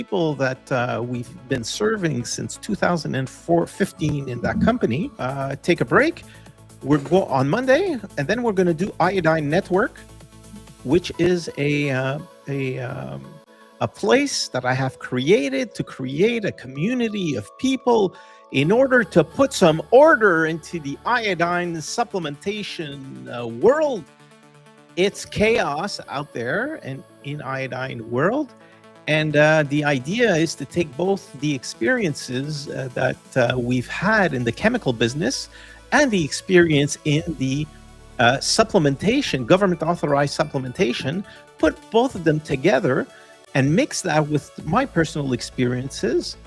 people that we've been serving since 2015 in that company take a break. We're go on Monday, and then we're going to do Iodine Network, which is a place that I have created to create a community of people in order to put some order into the iodine supplementation world. It's chaos out there and in iodine world. And the idea is to take both the experiences that we've had in the chemical business and the experience in the supplementation, government authorized supplementation, put both of them together and mix that with my personal experiences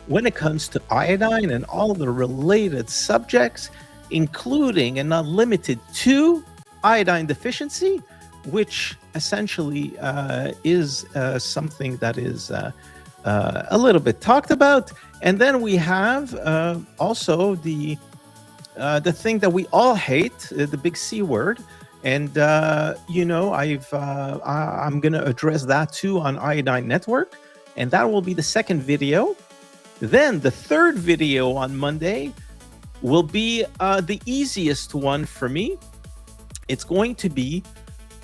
when it comes to iodine and all the related subjects, including and not limited to iodine deficiency, which essentially is something that is a little bit talked about. And then we have also the thing that we all hate, the big C word. And, I'm going to address that too on Iodine Network. And that will be the second video. Then the third video on Monday will be the easiest one for me. It's going to be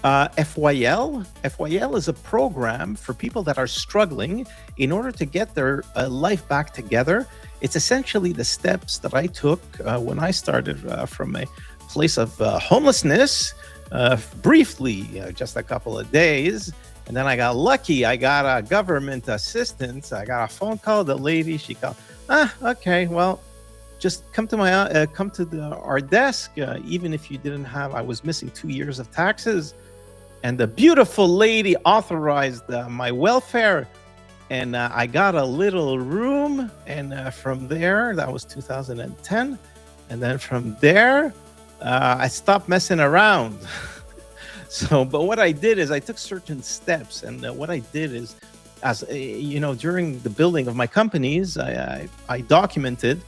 FYL. FYL is a program for people that are struggling in order to get their life back together. It's essentially the steps that I took when I started from a place of homelessness, briefly, just a couple of days. And then I got lucky. I got a government assistance. I got a phone call. The lady, she called, okay, well, just come to our desk. Even if you didn't have, I was missing 2 years of taxes. And the beautiful lady authorized my welfare. And I got a little room. And from there, that was 2010. And then from there, I stopped messing around. But what I did is I took certain steps. And what I did is, during the building of my companies, I documented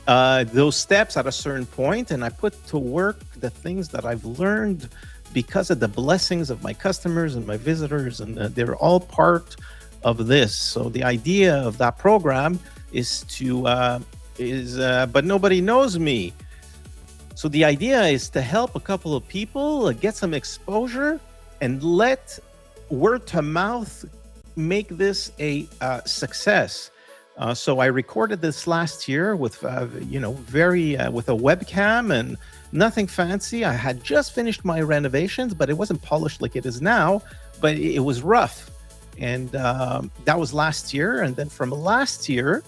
those steps at a certain point, and I put to work the things that I've learned because of the blessings of my customers and my visitors, and they're all part of this. So the idea of that program is but nobody knows me. So the idea is to help a couple of people get some exposure and let word to mouth make this a success. So I recorded this last year with, with a webcam and nothing fancy. I had just finished my renovations, but it wasn't polished like it is now, but it was rough. And that was last year. And then from last year,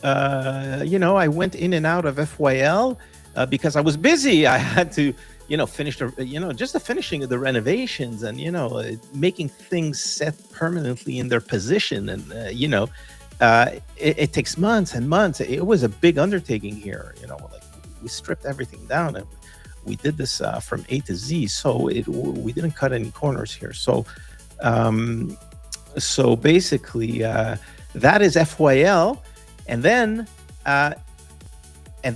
I went in and out of FYL because I was busy. I had to, finish just the finishing of the renovations and, making things set permanently in their position. And, it takes months and months. It was a big undertaking here. We stripped everything down and we did this from A to Z. So we didn't cut any corners here. So basically that is FYL. And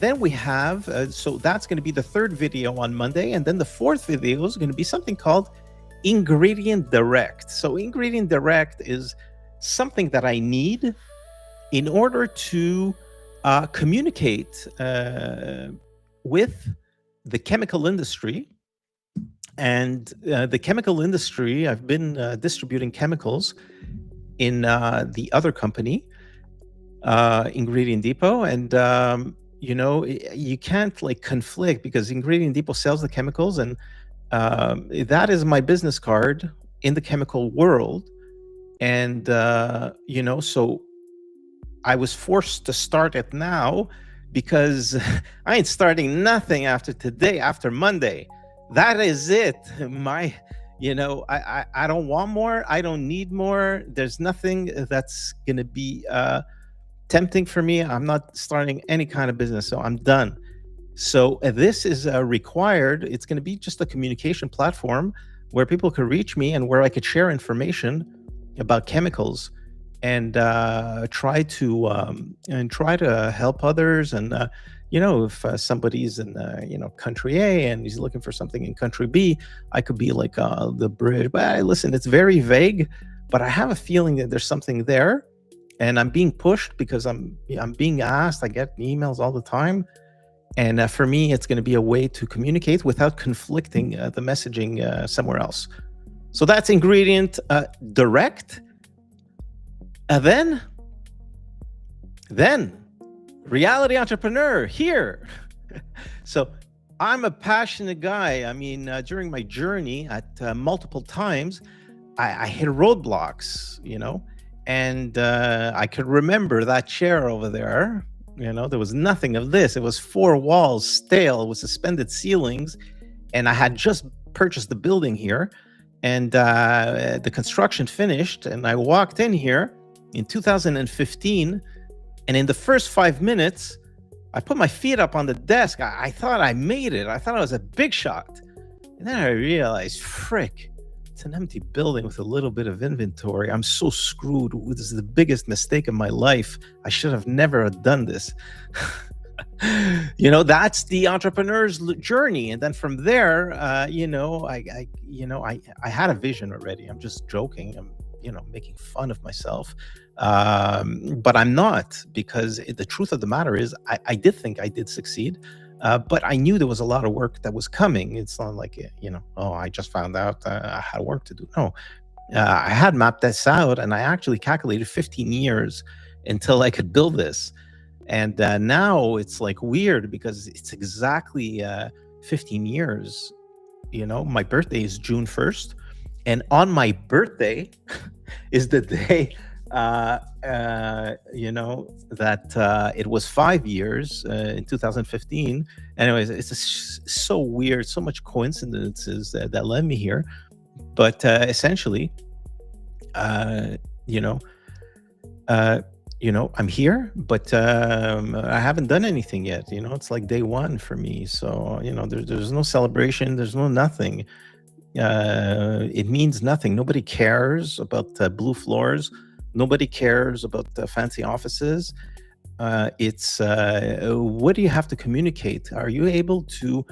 then we have, so that's going to be the third video on Monday. And then the fourth video is going to be something called Ingredient Direct. So Ingredient Direct is something that I need in order to communicate with the chemical industry. And the chemical industry, I've been distributing chemicals in the other company, Ingredient Depot. And, you can't conflict because Ingredient Depot sells the chemicals. And that is my business card in the chemical world. And, so I was forced to start it now because I ain't starting nothing after today, after Monday. That is it. I don't want more. I don't need more. There's nothing that's going to be tempting for me. I'm not starting any kind of business. So I'm done. So this is required. It's going to be just a communication platform where people could reach me and where I could share information about chemicals and try to help others. And if somebody's in country A and he's looking for something in country B, I could be like the bridge. But listen, it's very vague, but I have a feeling that there's something there, and I'm being pushed because I'm being asked. I get emails all the time, and for me, it's going to be a way to communicate without conflicting the messaging somewhere else. So that's ingredient direct. Then reality entrepreneur here. So I'm a passionate guy. I mean, during my journey at multiple times, I hit roadblocks, and I could remember that chair over there. There was nothing of this. It was 4 walls, stale, with suspended ceilings. And I had just purchased the building here, and the construction finished. And I walked in here in 2015. And in the first 5 minutes, I put my feet up on the desk. I thought I made it. I thought I was a big shot. And then I realized, frick, it's an empty building with a little bit of inventory. I'm so screwed. This is the biggest mistake of my life. I should have never done this. That's the entrepreneur's journey. And then from there, I had a vision already. I'm just joking. I'm, making fun of myself. But I'm not, because the truth of the matter is I did think I did succeed. But I knew there was a lot of work that was coming. It's not like, I just found out I had work to do. No, I had mapped this out, and I actually calculated 15 years until I could build this. And now it's like weird because it's exactly 15 years. My birthday is June 1st. And on my birthday is the day, that it was 5 years in 2015. Anyways, it's just so weird, so much coincidences that led me here. But essentially, I'm here, but I haven't done anything yet. It's like day one for me. So, there's no celebration. There's no nothing. It means nothing. Nobody cares about blue floors. Nobody cares about the fancy offices. It's what do you have to communicate? Are you able to?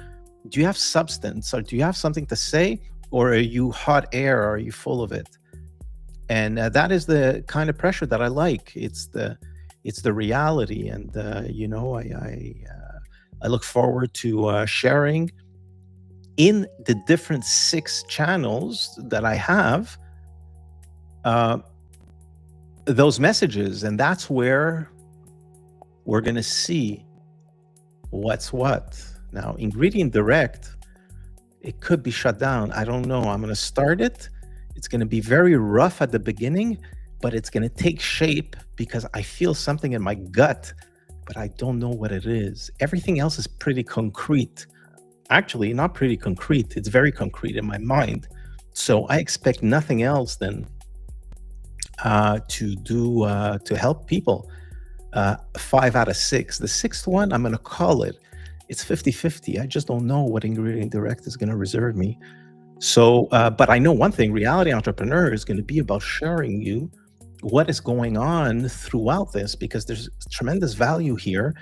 Do you have substance, or do you have something to say, or are you hot air? Or are you full of it? And that is the kind of pressure that I like. It's the reality, and I look forward to sharing in the different 6 channels that I have those messages, and that's where we're going to see what's what. Now, ingredient direct, it could be shut down. I don't know. I'm going to start it. It's going to be very rough at the beginning, but it's going to take shape because I feel something in my gut, but I don't know what it is. Everything else is pretty concrete. Actually, not pretty concrete. It's very concrete in my mind. So I expect nothing else than to help people. 5 out of 6. The 6th one, I'm going to call it. It's 50-50. I just don't know what ingredient direct is going to reserve me. So, but I know one thing, Reality Entrepreneur is going to be about sharing you what is going on throughout this, because there's tremendous value here